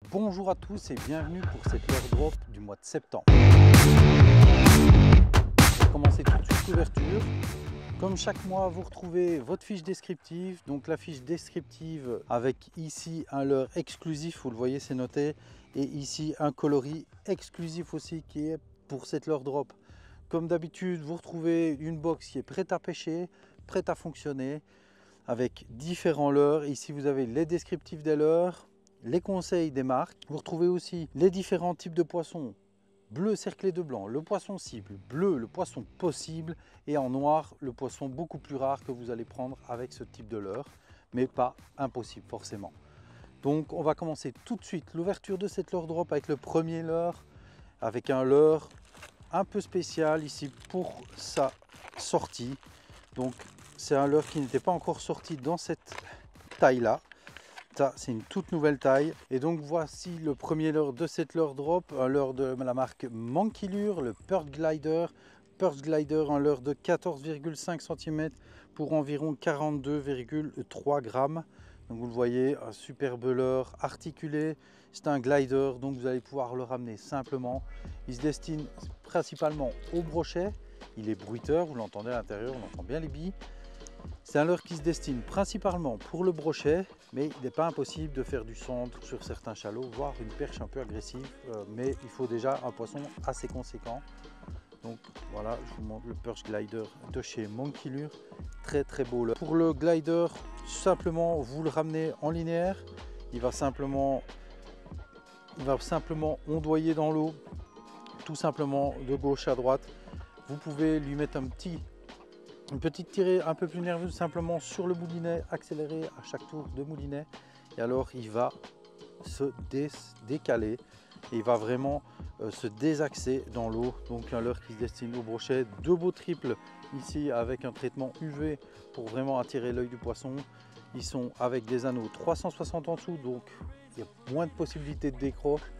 Bonjour à tous et bienvenue pour cette leurre drop du mois de septembre. On va commencer tout de suite l'ouverture. Comme chaque mois, vous retrouvez votre fiche descriptive. Donc la fiche descriptive avec ici un leurre exclusif, vous le voyez c'est noté. Et ici un coloris exclusif aussi qui est pour cette leurre drop. Comme d'habitude, vous retrouvez une box qui est prête à pêcher, prête à fonctionner avec différents leurres. Ici vous avez les descriptifs des leurres, les conseils des marques. Vous retrouvez aussi les différents types de poissons. Bleu cerclé de blanc, le poisson cible, bleu, le poisson possible, et en noir, le poisson beaucoup plus rare que vous allez prendre avec ce type de leurre, mais pas impossible forcément. Donc on va commencer tout de suite l'ouverture de cette leurre drop avec le premier leurre, avec un leurre un peu spécial ici pour sa sortie. Donc c'est un leurre qui n'était pas encore sorti dans cette taille là. Ça, c'est une toute nouvelle taille. Et donc voici le premier leurre de cette leurre drop, un leurre de la marque Monkey Lure, le Perch Glider. Perch Glider, un leurre de 14,5 cm pour environ 42,3 grammes. Donc vous le voyez, un superbe leurre articulé. C'est un glider, donc vous allez pouvoir le ramener simplement. Il se destine principalement au brochet. Il est bruiteur, vous l'entendez à l'intérieur, on entend bien les billes. C'est un leurre qui se destine principalement pour le brochet, mais il n'est pas impossible de faire du centre sur certains chalots, voire une perche un peu agressive, mais il faut déjà un poisson assez conséquent. Donc voilà, je vous montre le Perch Glider de chez Monkey Lure, très beau leurre. Pour le glider, simplement vous le ramenez en linéaire, il va simplement ondoyer dans l'eau, tout simplement de gauche à droite. Vous pouvez lui mettre une petite tirée un peu plus nerveuse simplement sur le moulinet, accéléré à chaque tour de moulinet, et alors il va se décaler et il va vraiment se désaxer dans l'eau. Donc un leurre qui se destine au brochet, deux beaux triples ici avec un traitement UV pour vraiment attirer l'œil du poisson. Ils sont avec des anneaux 360 en dessous, donc il y a moins de possibilités de décroche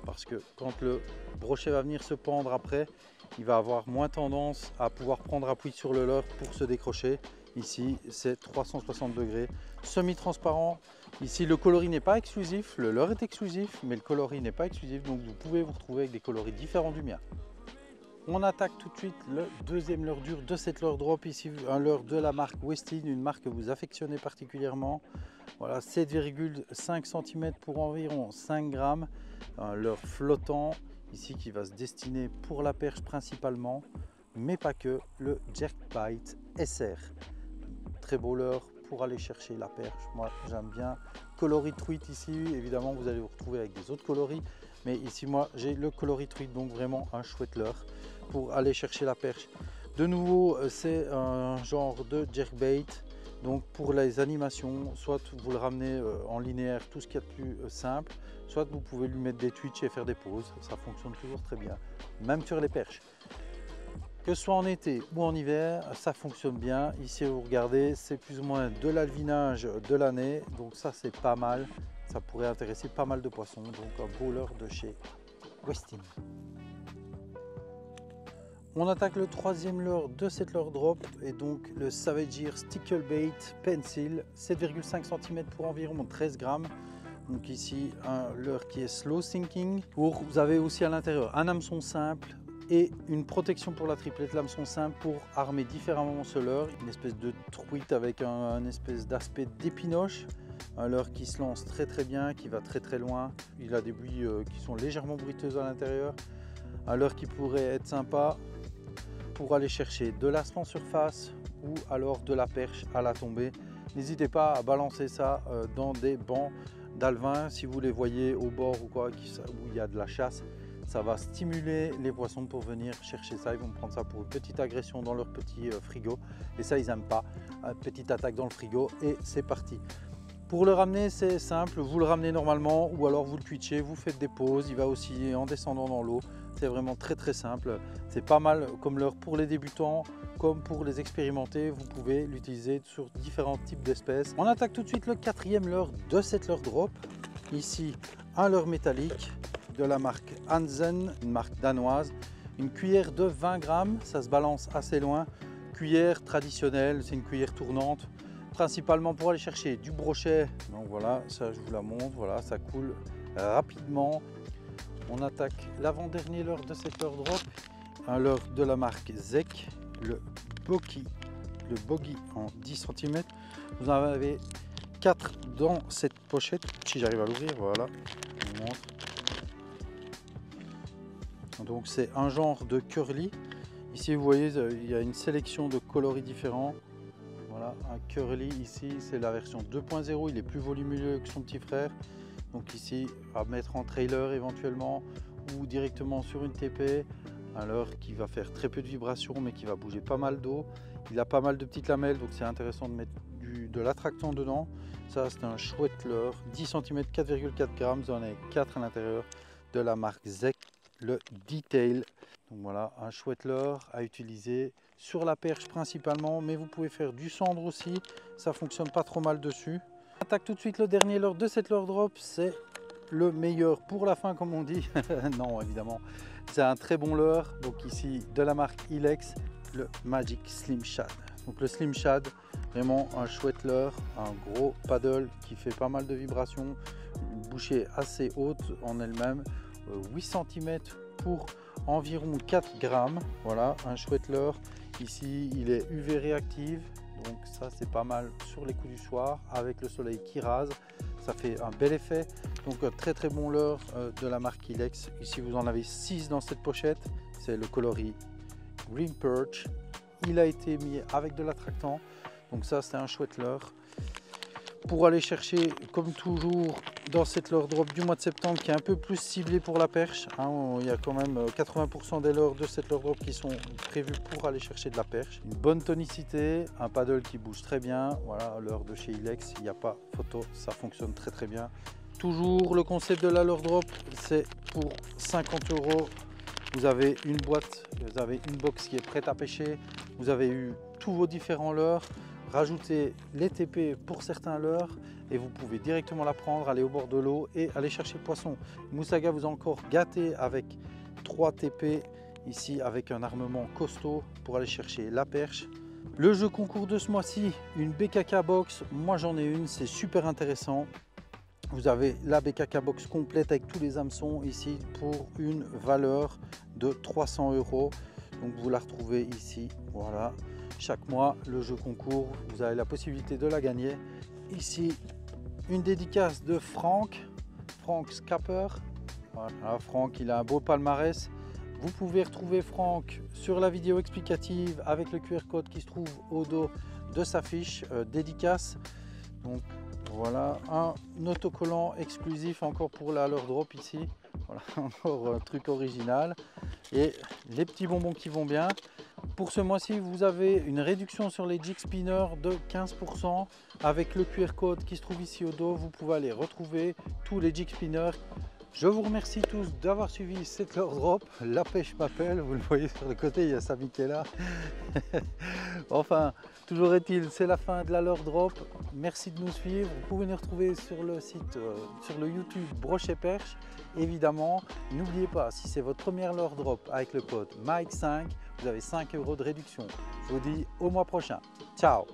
parce que quand le brochet va venir se pendre après, il va avoir moins tendance à pouvoir prendre appui sur le leurre pour se décrocher. Ici c'est 360 degrés, semi-transparent. Ici le coloris n'est pas exclusif, le leurre est exclusif, mais le coloris n'est pas exclusif, donc vous pouvez vous retrouver avec des coloris différents du mien. On attaque tout de suite le deuxième leurre dur de cette leurre drop. Ici un leurre de la marque Westin, une marque que vous affectionnez particulièrement. Voilà, 7,5 cm pour environ 5 grammes. Un leurre flottant ici qui va se destiner pour la perche principalement, mais pas que, le Jerkbait SR. Très beau leurre pour aller chercher la perche. Moi j'aime bien. Coloris truite ici, évidemment vous allez vous retrouver avec des autres coloris, mais ici moi j'ai le coloris truite, donc vraiment un chouette leurre pour aller chercher la perche. De nouveau c'est un genre de jerkbait, donc pour les animations, soit vous le ramenez en linéaire, tout ce qu'il y a de plus simple, soit vous pouvez lui mettre des twitches et faire des pauses, ça fonctionne toujours très bien, même sur les perches. Que ce soit en été ou en hiver, ça fonctionne bien. Ici vous regardez, c'est plus ou moins de l'alvinage de l'année, donc ça c'est pas mal, ça pourrait intéresser pas mal de poissons, donc un beau leurre de chez Westin. On attaque le troisième leurre de cette leurre drop, et donc le Savagear Sticklebait Pencil, 7,5 cm pour environ 13 grammes. Donc ici un leurre qui est slow sinking. Vous avez aussi à l'intérieur un hameçon simple et une protection pour la triplette, l'hameçon simple pour armer différemment ce leurre. Une espèce de truite avec un espèce d'aspect d'épinoche. Un leurre qui se lance très bien, qui va très loin. Il a des buis qui sont légèrement bruiteuses à l'intérieur. Un leurre qui pourrait être sympa pour aller chercher de l'aspe en surface ou alors de la perche à la tombée. N'hésitez pas à balancer ça dans des bancs d'alevin si vous les voyez au bord ou quoi, où il y a de la chasse. Ça va stimuler les poissons pour venir chercher ça. Ils vont prendre ça pour une petite agression dans leur petit frigo. Et ça, ils n'aiment pas. Une petite attaque dans le frigo et c'est parti. Pour le ramener, c'est simple. Vous le ramenez normalement ou alors vous le twitchez. Vous faites des pauses. Il va osciller en descendant dans l'eau. C'est vraiment très simple. C'est pas mal comme leurre pour les débutants comme pour les expérimenter. Vous pouvez l'utiliser sur différents types d'espèces. On attaque tout de suite le quatrième leurre de cette leurre drop. Ici, un leurre métallique de la marque Hansen, une marque danoise. Une cuillère de 20 grammes, ça se balance assez loin. Cuillère traditionnelle, c'est une cuillère tournante, principalement pour aller chercher du brochet. Donc voilà, ça je vous la montre, voilà, ça coule rapidement. On attaque l'avant-dernier leurre de cette leurre drop, un leurre de la marque Zek, le Boggy en 10 cm. Vous en avez 4 dans cette pochette, si j'arrive à l'ouvrir, voilà, je vous montre. Donc c'est un genre de curly. Ici vous voyez, il y a une sélection de coloris différents. Voilà, un curly ici, c'est la version 2.0, il est plus volumineux que son petit frère. Donc ici, à mettre en trailer éventuellement ou directement sur une TP. Un leurre qui va faire très peu de vibrations mais qui va bouger pas mal d'eau. Il a pas mal de petites lamelles, donc c'est intéressant de mettre de l'attractant dedans. Ça c'est un chouette leurre, 10 cm, 4,4 g, vous en avez 4 à l'intérieur, de la marque Zek, le Detail. Donc voilà, un chouette leurre à utiliser sur la perche principalement, mais vous pouvez faire du cendre aussi, ça fonctionne pas trop mal dessus. On attaque tout de suite le dernier leurre de cette leurre drop, c'est le meilleur pour la fin comme on dit. Non évidemment, c'est un très bon leurre, donc ici de la marque Ilex, le Magic Slim Shad. Donc le Slim Shad, vraiment un chouette leurre, un gros paddle qui fait pas mal de vibrations, une bouchée assez haute en elle-même, 8 cm pour environ 4 grammes. Voilà, un chouette leurre. Ici il est UV réactif, donc ça c'est pas mal sur les coups du soir avec le soleil qui rase, ça fait un bel effet. Donc très bon leurre de la marque Ilex. Ici vous en avez 6 dans cette pochette, c'est le coloris Green Perch. Il a été mis avec de l'attractant, donc ça c'est un chouette leurre. Pour aller chercher comme toujours dans cette leurre drop du mois de septembre qui est un peu plus ciblée pour la perche, hein, il y a quand même 80% des leurres de cette leurre drop qui sont prévus pour aller chercher de la perche. Une bonne tonicité, un paddle qui bouge très bien, voilà, leurre de chez Ilex, il n'y a pas photo, ça fonctionne très bien. Toujours le concept de la leurre drop, c'est pour 50 €. Vous avez une boîte, vous avez une box qui est prête à pêcher, vous avez eu tous vos différents leurres. Rajoutez les TP pour certains leurres et vous pouvez directement la prendre, aller au bord de l'eau et aller chercher le poisson. Moussaga vous a encore gâté avec 3 TP ici avec un armement costaud pour aller chercher la perche. Le jeu concours de ce mois-ci, une BKK box, moi j'en ai une, c'est super intéressant. Vous avez la BKK box complète avec tous les hameçons ici pour une valeur de 300 €. Donc vous la retrouvez ici, voilà. Chaque mois, le jeu concours, vous avez la possibilité de la gagner. Ici, une dédicace de Franck Scapper. Voilà, Franck, il a un beau palmarès. Vous pouvez retrouver Franck sur la vidéo explicative avec le QR code qui se trouve au dos de sa fiche dédicace. Donc voilà, un autocollant exclusif encore pour la leurre drop ici. Voilà, encore un truc original. Et les petits bonbons qui vont bien. Pour ce mois-ci, vous avez une réduction sur les jig spinners de 15% avec le QR code qui se trouve ici au dos. Vous pouvez aller retrouver tous les jig spinners. Je vous remercie tous d'avoir suivi cette leurre drop. La pêche m'appelle, vous le voyez sur le côté, il y a Samy qui est là. Enfin, toujours est-il, c'est la fin de la leurre drop. Merci de nous suivre. Vous pouvez nous retrouver sur le site, sur le YouTube Brochet Perche. Évidemment, n'oubliez pas, si c'est votre première leurre drop avec le code Mike5, vous avez 5 € de réduction. Je vous dis au mois prochain. Ciao!